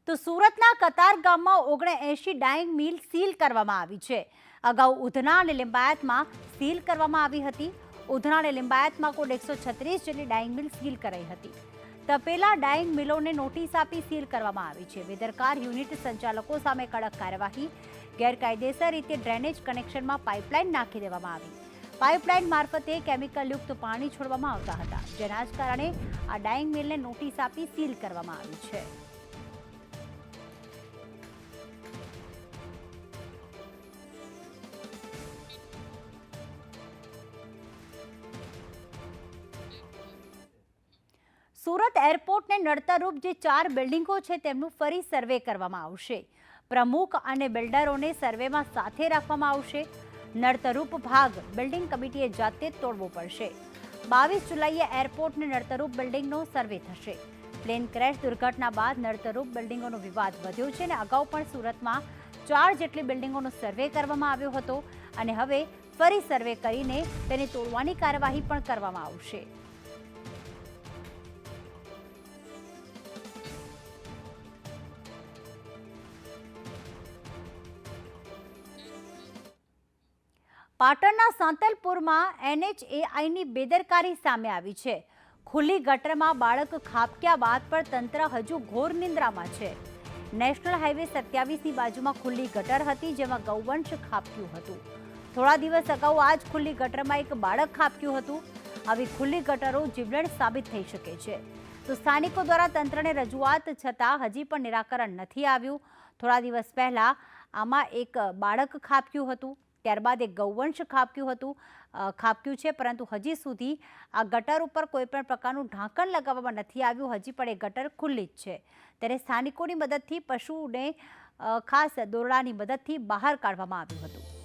તો સુરતના કતાર ગામમાં 79 ડાઇંગ મિલ સીલ કરવામાં આવી છે। અગાઉ ઉધના અને લિંબાયતમાં સીલ કરવામાં આવી હતી। ઉધના અને લિંબાયતમાં કુલ 136 જેટલી ડાઇંગ મિલ સીલ કરાઈ હતી। તપેલા ડાઇંગ મિલોને નોટિસ આપી સીલ કરવામાં આવી છે। બેદરકાર યુનિટ સંચાલકો સામે કડક કાર્યવાહી। ગેરકાયદેસર રીતે ડ્રેનેજ કનેક્શનમાં પાઇપલાઇન નાખી દેવામાં આવી। પાઇપલાઇન મારફતે કેમિકલયુક્ત પાણી છોડવામાં આવતા હતા, જેના જ કારણે આ ડાઇંગ મિલને નોટિસ આપી સીલ કરવામાં આવી છે। સુરત એરપોર્ટને નડતરરૂપ જે 4 બિલ્ડિંગો છે તેમનું ફરી સર્વે કરવામાં આવશે। પ્રમુખ અને બિલ્ડરોને સર્વેમાં સાથે રાખવામાં આવશે। નડતરરૂપ ભાગ બિલ્ડિંગ કમિટીએ જાતે જ તોડવો પડશે। 22 જુલાઈએ એરપોર્ટને નડતરરૂપ બિલ્ડિંગનો સર્વે થશે। પ્લેન ક્રેશ દુર્ઘટના બાદ નડતરરૂપ બિલ્ડિંગોનો વિવાદ વધ્યો છે અને અગાઉ પણ સુરતમાં 4 જેટલી બિલ્ડિંગોનો સર્વે કરવામાં આવ્યો હતો અને હવે ફરી સર્વે કરીને તેને તોડવાની કાર્યવાહી પણ કરવામાં આવશે। પાટણના સાંતલપુરમાં NHAIની બેદરકારી સામે આવી છે। ખુલ્લી ગટરમાં બાળક ખાબક્યા બાદ પણ તંત્ર હજુ ઘોર નિંદ્રામાં છે। નેશનલ હાઈવે 27ની બાજુમાં ખુલ્લી ગટર હતી, જેમાં ગૌવંશ ખાબક્યું હતું। થોડા દિવસ અગાઉ આ જ ખુલ્લી ગટરમાં એક બાળક ખાબક્યું હતું। આવી ખુલ્લી ગટરો જીવલેણ સાબિત થઈ શકે છે। તો સ્થાનિકો દ્વારા તંત્રને રજૂઆત છતાં હજી પણ નિરાકરણ નથી આવ્યું। થોડા દિવસ પહેલા આમાં એક બાળક ખાબક્યું હતું, ત્યારબાદ એક ગૌવંશ ખાબક્યું છે, પરંતુ હજી સુધી આ ગટર ઉપર કોઈ પણ પ્રકારનું ઢાંકણ લગાવવામાં નથી આવ્યું। હજી પણ એ ગટર ખુલ્લી જ છે, ત્યારે સ્થાનિકોની મદદથી પશુને ખાસ દોરડાની મદદથી બહાર કાઢવામાં આવ્યું હતું।